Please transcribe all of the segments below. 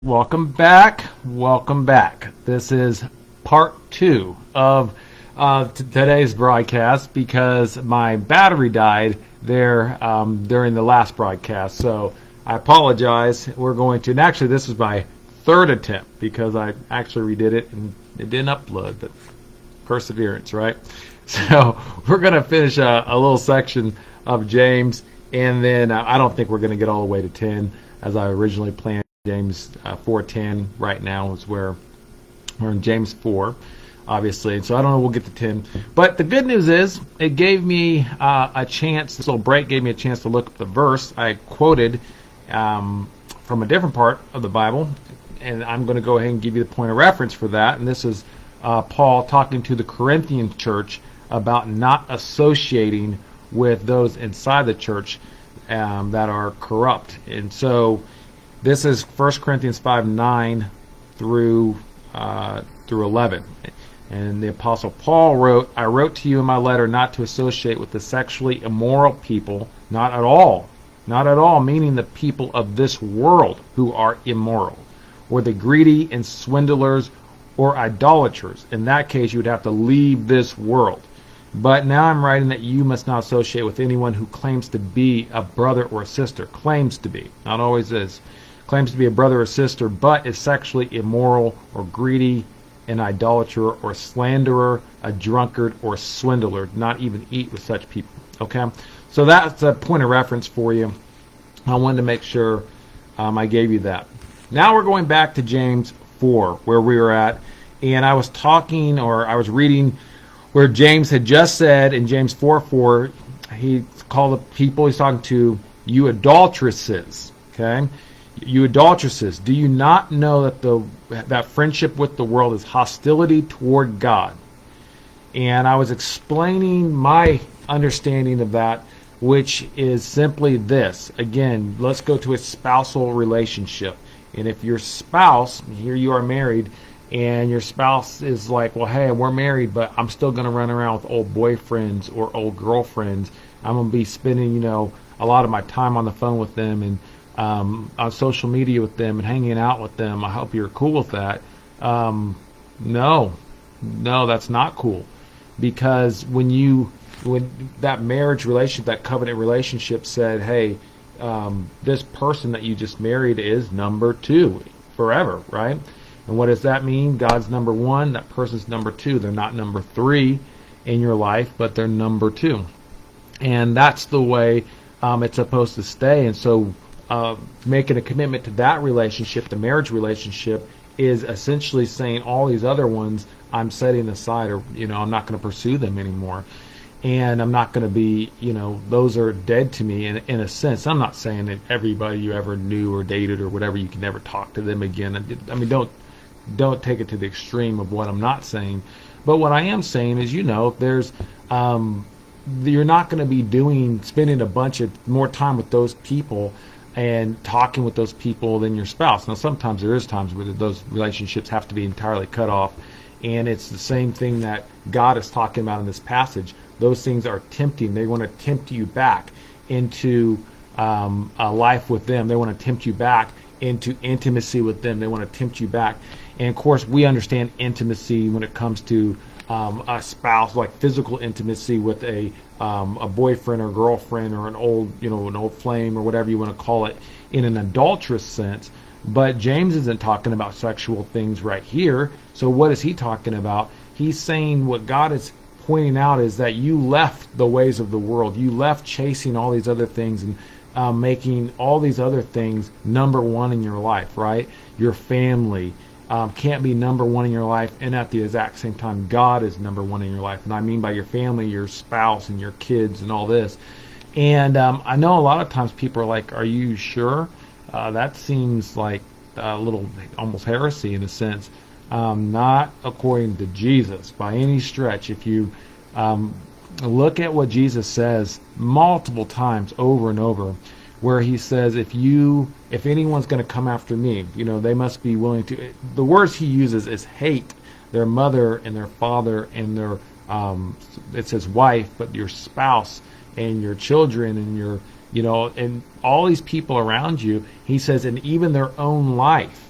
Welcome back. Welcome back. This is part two of today's broadcast because my battery died there during the last broadcast. So I apologize. We're going to, and actually, this is my third attempt because I actually redid it and it didn't upload, but perseverance, right? So we're going to finish a little section of James, and then I don't think we're going to get all the way to 10 as I originally planned. James 4:10 right now is where we're in James 4, obviously. And so I don't know, we'll get to 10. But the good news is it gave me a chance, this little break gave me a chance to look up the verse I quoted from a different part of the Bible. And I'm going to go ahead and give you the point of reference for that. And this is Paul talking to the Corinthian church about not associating with those inside the church that are corrupt. And so this is 1 Corinthians 5:9 through 11. And the Apostle Paul wrote, I wrote to you in my letter not to associate with the sexually immoral people, not at all, meaning the people of this world who are immoral, or the greedy and swindlers or idolaters. In that case, you would have to leave this world. But now I'm writing that you must not associate with anyone who claims to be a brother or a sister. Claims to be, not always is. Claims to be a brother or sister, but is sexually immoral or greedy, an idolater or slanderer, a drunkard or swindler. Do not even eat with such people. Okay? So that's a point of reference for you. I wanted to make sure I gave you that. Now we're going back to James 4, where we were at. And I was talking, or I was reading where James had just said in James 4:4, he called the people he's talking to, you adulteresses. Okay? You adulteresses, do you not know that that friendship with the world is hostility toward God? And I was explaining my understanding of that, which is simply this. Again, let's go to a spousal relationship. And if your spouse, here you are married, and your spouse is like, well, hey, we're married, but I'm still going to run around with old boyfriends or old girlfriends. I'm going to be spending, a lot of my time on the phone with them and on social media with them and hanging out with them. I hope you're cool with that. No, that's not cool. Because when that marriage relationship, that covenant relationship said, hey, this person that you just married is number two forever, right? And what does that mean? God's number one, that person's number two. They're not number three in your life, but they're number two. And that's the way it's supposed to stay. And so making a commitment to that relationship, the marriage relationship, is essentially saying all these other ones I'm setting aside, or I'm not going to pursue them anymore, and I'm not going to be, those are dead to me in a sense. I'm not saying that everybody you ever knew or dated or whatever, you can never talk to them again. I mean, don't take it to the extreme of what I'm not saying, but what I am saying is, there's you're not going to be spending a bunch of more time with those people and talking with those people than your spouse. Now, sometimes there is times where those relationships have to be entirely cut off, and it's the same thing that God is talking about in this passage. Those things are tempting. They want to tempt you back into a life with them. They want to tempt you back into intimacy with them. They want to tempt you back. And, of course, we understand intimacy when it comes to a spouse, like physical intimacy with a boyfriend or girlfriend or an old flame or whatever you want to call it, in an adulterous sense. But James isn't talking about sexual things right here. So what is he talking about? He's saying what God is pointing out is that you left the ways of the world. You left chasing all these other things and making all these other things number one in your life, right? Your family can't be number one in your life, and at the exact same time, God is number one in your life. And I mean by your family, your spouse, and your kids, and all this. And I know a lot of times people are like, are you sure? That seems like a little almost heresy in a sense. Not according to Jesus by any stretch. If you look at what Jesus says multiple times over and over, where he says, if anyone's going to come after me, they must be willing to. The words he uses is hate their mother and their father and their it says wife, but your spouse and your children and and all these people around you. He says, and even their own life.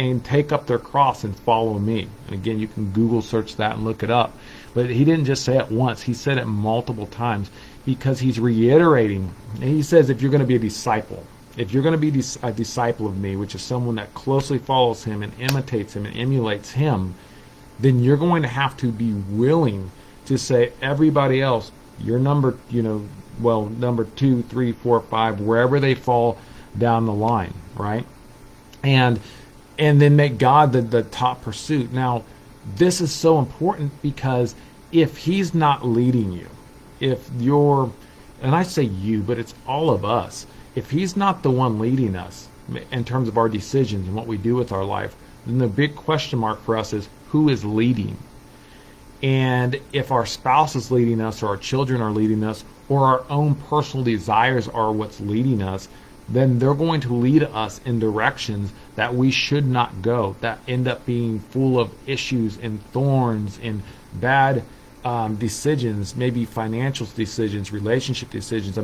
and take up their cross and follow me. And again, you can Google search that and look it up. But he didn't just say it once. He said it multiple times because he's reiterating. And he says, if you're going to be a disciple, if you're going to be a disciple of me, which is someone that closely follows him and imitates him and emulates him, then you're going to have to be willing to say everybody else, you're number, number 2, 3, 4, 5, wherever they fall down the line, right? And then make God the top pursuit. Now, this is so important because if he's not leading you, if you're, and I say you, but it's all of us, if he's not the one leading us in terms of our decisions and what we do with our life, then the big question mark for us is who is leading? And if our spouse is leading us, or our children are leading us, or our own personal desires are what's leading us, then they're going to lead us in directions that we should not go, that end up being full of issues and thorns and bad decisions, maybe financial decisions, relationship decisions.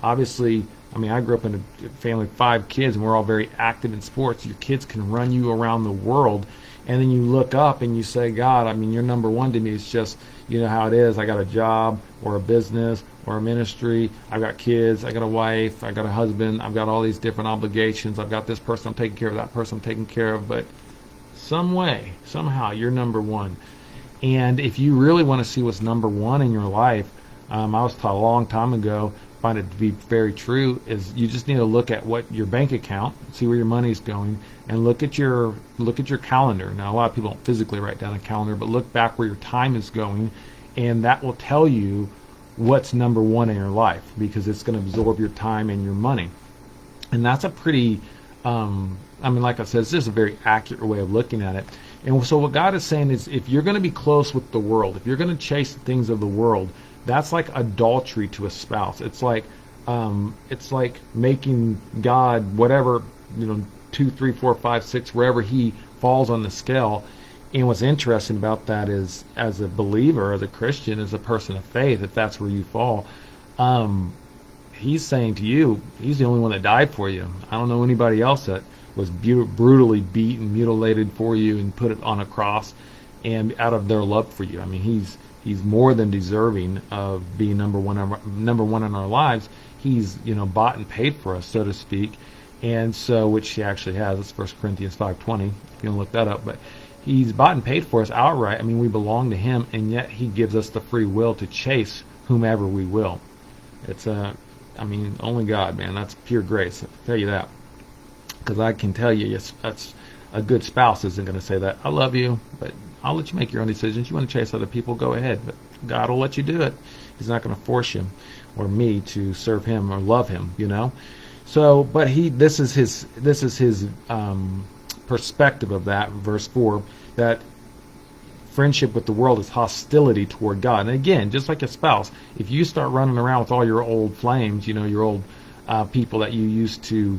Obviously, I grew up in a family of 5 kids, and we're all very active in sports. Your kids can run you around the world, and then you look up and you say, God, you're number one to me. It's just, you know how it is. I got a job or a business or a ministry. I've got kids. I got a wife. I got a husband. I've got all these different obligations. I've got this person I'm taking care of, that person I'm taking care of. But some way, somehow, you're number one. And if you really want to see what's number one in your life, I was taught a long time ago, find it to be very true, is you just need to look at what your bank account, see where your money's going, and look at your calendar. Now, a lot of people don't physically write down a calendar, but look back where your time is going, and that will tell you what's number one in your life, because it's going to absorb your time and your money. And that's a pretty, like I said, it's just a very accurate way of looking at it. And so what God is saying is, if you're going to be close with the world, if you're going to chase the things of the world, that's like adultery to a spouse. It's like making God whatever, 2, 3, 4, 5, 6, wherever he falls on the scale. And what's interesting about that is, as a believer, as a Christian, as a person of faith, if that's where you fall, he's saying to you, he's the only one that died for you. I don't know anybody else that was brutally beaten, mutilated for you, and put it on a cross, and out of their love for you. He's more than deserving of being number one in our lives. He's bought and paid for us, so to speak, and so, which he actually has. It's 1 Corinthians 5:20. If you want to look that up, but he's bought and paid for us outright. We belong to him, and yet he gives us the free will to chase whomever we will. It's only God, man. That's pure grace. I'll tell you that, because I can tell you, yes, that's a good spouse isn't going to say that. I love you, but I'll let you make your own decisions. You want to chase other people, go ahead, but God will let you do it. He's not going to force you or me to serve him or love him, So, but this is his perspective of that, verse 4, that friendship with the world is hostility toward God. And again, just like a spouse, if you start running around with all your old flames, your old people that you used to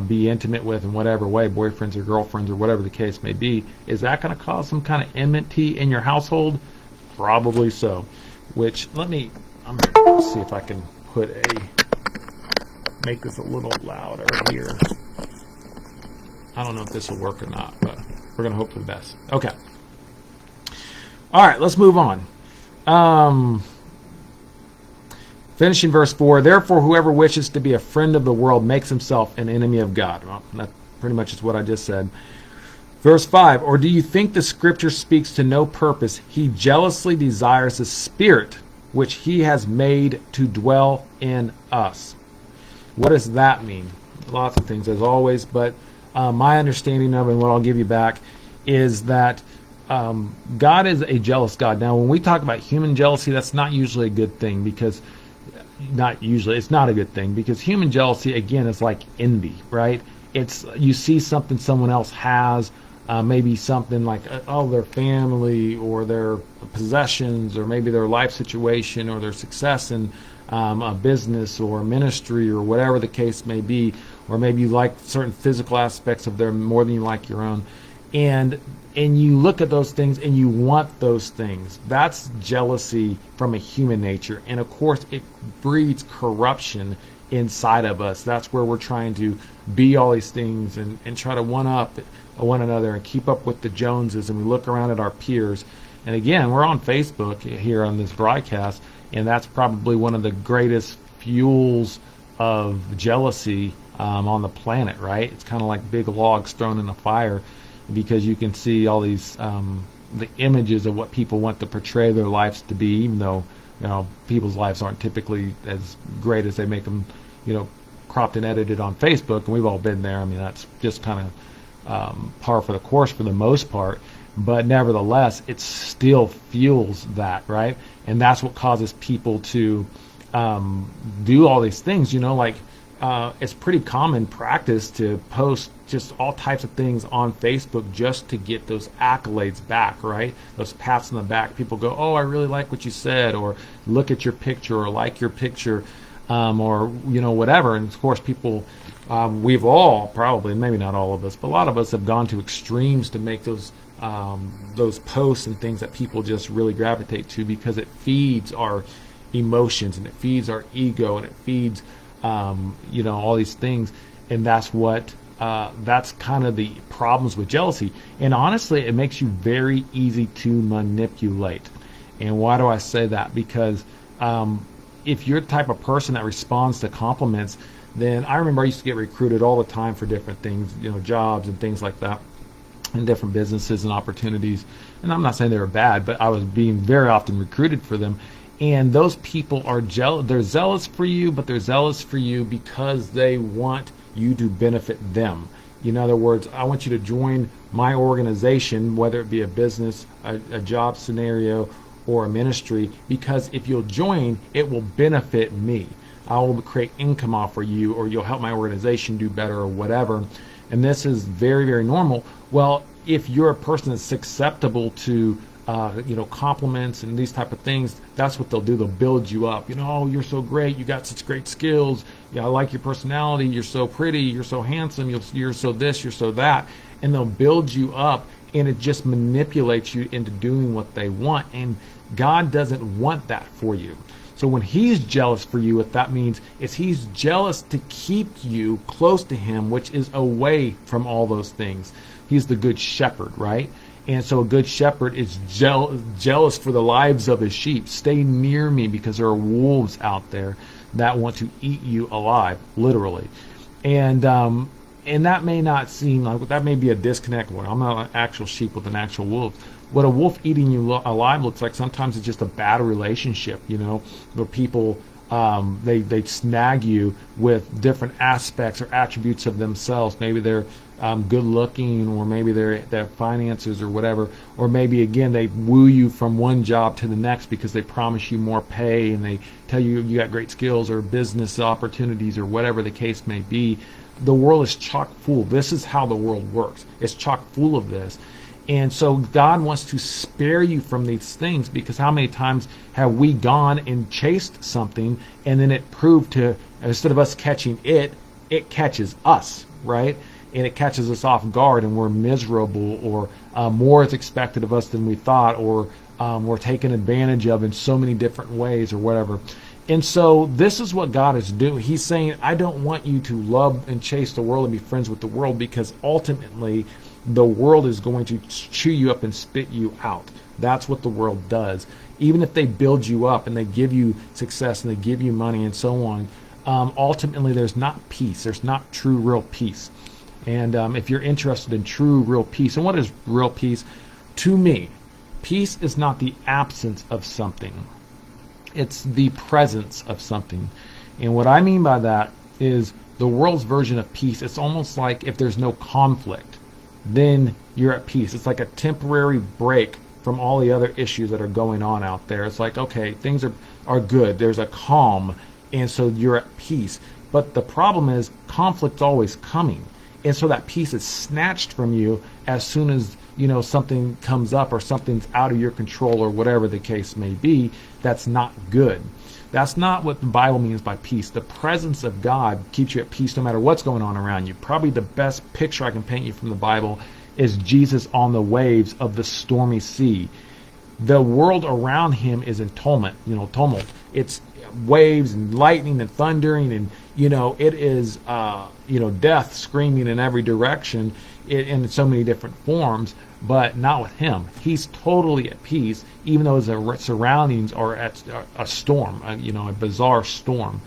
be intimate with in whatever way, boyfriends or girlfriends or whatever the case may be, is that going to cause some kind of enmity in your household? Probably so. Which, I'm going to see if I can make this a little louder here. I don't know if this will work or not, but we're going to hope for the best. Okay. All right, let's move on. Finishing verse 4, therefore whoever wishes to be a friend of the world makes himself an enemy of God. Well, that pretty much is what I just said. Verse 5, or do you think the scripture speaks to no purpose? He jealously desires the Spirit which he has made to dwell in us. What does that mean? Lots of things, as always, but my understanding of it, and what I'll give you back, is that God is a jealous God. Now, when we talk about human jealousy, that's not usually a good thing, because it's not a good thing, because human jealousy, again, is like envy, right? It's, you see something someone else has, maybe something like, their family or their possessions, or maybe their life situation, or their success in a business or ministry, or whatever the case may be, or maybe you like certain physical aspects of them more than you like your own. And you look at those things and you want those things. That's jealousy from a human nature. And of course, it breeds corruption inside of us. That's where we're trying to be all these things and try to one up one another and keep up with the Joneses, and we look around at our peers. And again, we're on Facebook here on this broadcast, and that's probably one of the greatest fuels of jealousy on the planet, right? It's kind of like big logs thrown in a fire, because you can see all these the images of what people want to portray their lives to be, even though people's lives aren't typically as great as they make them, cropped and edited on Facebook, and we've all been there. I mean, that's just kind of par for the course for the most part. But nevertheless, it still fuels that, right? And that's what causes people to do all these things. It's pretty common practice to post just all types of things on Facebook just to get those accolades back, right? Those pats on the back. People go, oh, I really like what you said, or look at your picture, or like your picture, or whatever. And of course, people, we've all probably, maybe not all of us, but a lot of us have gone to extremes to make those posts and things that people just really gravitate to, because it feeds our emotions, and it feeds our ego, and it feeds all these things. And that's kind of the problems with jealousy. And honestly, it makes you very easy to manipulate. And why do I say that? Because if you're the type of person that responds to compliments, then I remember I used to get recruited all the time for different things, jobs and things like that, and different businesses and opportunities. And I'm not saying they were bad, but I was being very often recruited for them. And those people are jealous. They're zealous for you, but they're zealous for you because they want you to benefit them. In other words, I want you to join my organization, whether it be a business, a job scenario, or a ministry, because if you'll join, it will benefit me. I will create income off for you, or you'll help my organization do better, or whatever. And this is very, very normal. Well, if you're a person that's susceptible to compliments and these type of things, that's what they'll do. They'll build you up. Oh, you're so great. You got such great skills. Yeah, I like your personality. You're so pretty. You're so handsome. You're so this. You're so that. And they'll build you up, and it just manipulates you into doing what they want. And God doesn't want that for you. So when he's jealous for you, what that means is he's jealous to keep you close to him, which is away from all those things. He's the good shepherd, right? And so a good shepherd is jealous for the lives of his sheep. Stay near me, because there are wolves out there that want to eat you alive, literally. And that may not seem like, that may be a disconnect. I'm not an actual sheep with an actual wolf. What a wolf eating you alive looks like, sometimes it's just a bad relationship, where people, they snag you with different aspects or attributes of themselves. Maybe they're good looking, or maybe their finances or whatever, or maybe again they woo you from one job to the next because they promise you more pay, and they tell you you got great skills or business opportunities or whatever the case may be. The world is chock full. This is how the world works. It's chock full of this. And so God wants to spare you from these things, because how many times have we gone and chased something, and then it proved to, instead of us catching it, it catches us, right? And it catches us off guard, and we're miserable, or more is expected of us than we thought, or we're taken advantage of in so many different ways, or whatever. And so this is what God is doing. He's saying, I don't want you to love and chase the world and be friends with the world, because ultimately the world is going to chew you up and spit you out. That's what the world does. Even if they build you up and they give you success and they give you money and so on, ultimately there's not peace. There's not true, real peace. And if you're interested in true, real peace, and what is real peace? To me, peace is not the absence of something. It's the presence of something. And what I mean by that is the world's version of peace. It's almost like if there's no conflict, then you're at peace. It's like a temporary break from all the other issues that are going on out there. It's like, okay, things are good. There's a calm, and so you're at peace. But the problem is conflict's always coming. And so that peace is snatched from you as soon as, something comes up, or something's out of your control, or whatever the case may be. That's not good. That's not what the Bible means by peace. The presence of God keeps you at peace no matter what's going on around you. Probably the best picture I can paint you from the Bible is Jesus on the waves of the stormy sea. The world around him is in tumult. It's waves and lightning and thundering, and it is death screaming in every direction. in so many different forms, but not with him. He's totally at peace, even though his surroundings are at a storm, a bizarre storm,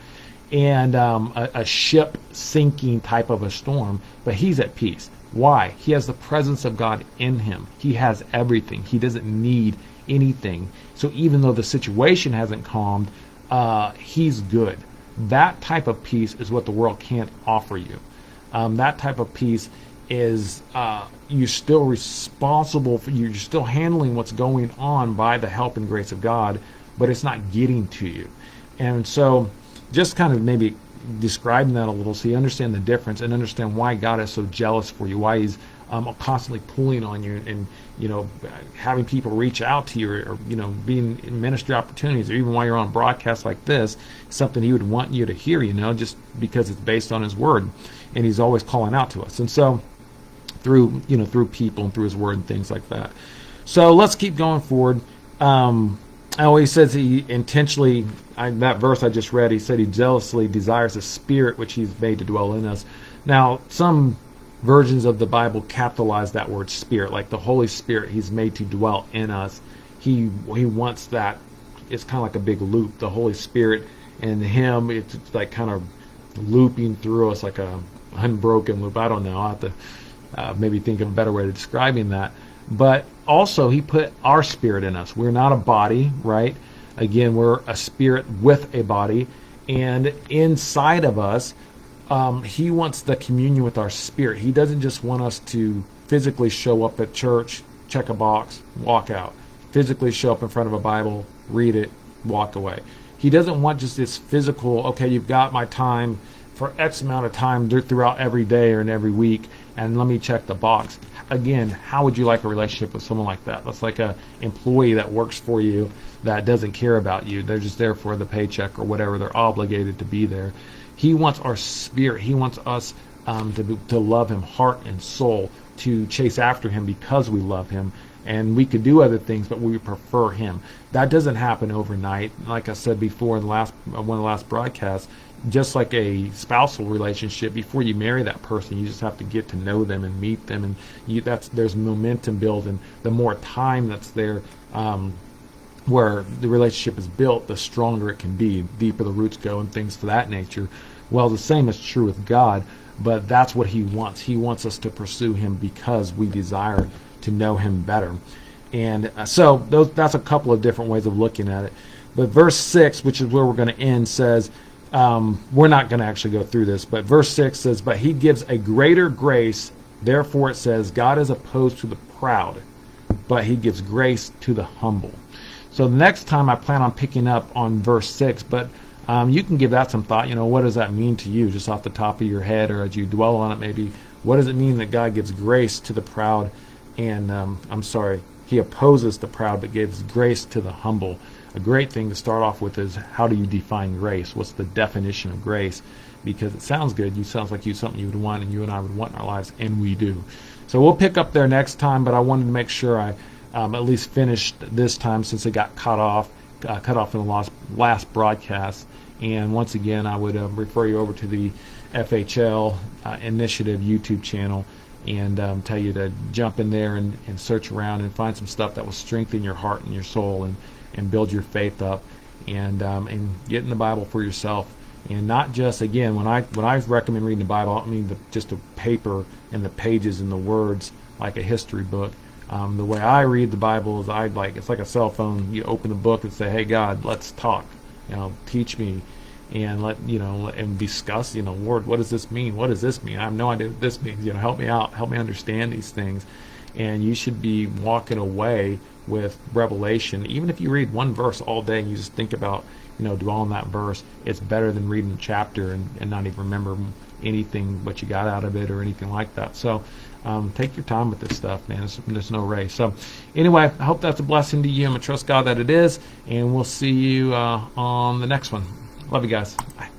and a ship sinking type of a storm, but he's at peace. Why? He has the presence of God in him. He has everything. He doesn't need anything. So even though the situation hasn't calmed, he's good. That type of peace is what the world can't offer you. That type of peace is you're still responsible for, you're still handling what's going on by the help and grace of God, but it's not getting to you. And so just kind of maybe describing that a little so you understand the difference and understand why God is so jealous for you, why he's constantly pulling on you and having people reach out to you or being in ministry opportunities, or even while you're on broadcasts like this, something he would want you to hear, just because it's based on his word, and he's always calling out to us. And so through people and through his word and things like that. So let's keep going forward. He says he intentionally, that verse I just read, he said he jealously desires the Spirit which he's made to dwell in us. Now, some versions of the Bible capitalize that word Spirit, like the Holy Spirit he's made to dwell in us. He wants that. It's kind of like a big loop. The Holy Spirit and him, it's like kind of looping through us like a unbroken loop. I don't know. I'll have to maybe think of a better way of describing that. But also, he put our spirit in us. We're not a body, right? Again, we're a spirit with a body. And inside of us, he wants the communion with our spirit. He doesn't just want us to physically show up at church, check a box, walk out. Physically show up in front of a Bible, read it, walk away. He doesn't want just this physical, okay, you've got my time for X amount of time throughout every day or in every week, and let me check the box. Again, how would you like a relationship with someone like that? That's like an employee that works for you that doesn't care about you. They're just there for the paycheck or whatever. They're obligated to be there. He wants our spirit. He wants us to love him heart and soul, to chase after him because we love him. And we could do other things, but we prefer him. That doesn't happen overnight. Like I said before in one of the last broadcasts, just like a spousal relationship, before you marry that person, you just have to get to know them and meet them, and there's momentum build, and the more time that's there, where the relationship is built, the stronger it can be, deeper the roots go, and things of that nature. Well, the same is true with God, but that's what he wants. He wants us to pursue him because we desire to know him better. And so that's a couple of different ways of looking at it. But verse 6, which is where we're going to end, says, we're not going to actually go through this, but verse 6 says, but he gives a greater grace. Therefore it says, God is opposed to the proud, but he gives grace to the humble. So the next time I plan on picking up on verse 6, but you can give that some thought. What does that mean to you, just off the top of your head, or as you dwell on it maybe? What does it mean that God gives grace to the proud? And he opposes the proud but gives grace to the humble. A great thing to start off with is, how do you define grace? What's the definition of grace? Because it sounds good. It sounds like something you would want, and you and I would want in our lives, and we do. So we'll pick up there next time, but I wanted to make sure I at least finished this time, since it got cut off in the last broadcast. And once again, I would refer you over to the FHL Initiative YouTube channel, and tell you to jump in there and search around and find some stuff that will strengthen your heart and your soul and build your faith up, and get in the Bible for yourself. And not just, again, when I recommend reading the Bible, I don't mean just the paper and the pages and the words like a history book. The way I read the Bible is it's like a cell phone. You open the book and say, hey God, let's talk. Teach me, and and discuss. Lord, what does this mean? What does this mean? I have no idea what this means. Help me out. Help me understand these things. And you should be walking away with revelation. Even if you read one verse all day and you just think about, dwell on that verse, it's better than reading a chapter and not even remember anything what you got out of it or anything like that. So take your time with this stuff, man. There's no race. So anyway, I hope that's a blessing to you. I'm going to trust God that it is, and we'll see you on the next one. Love you guys. Bye.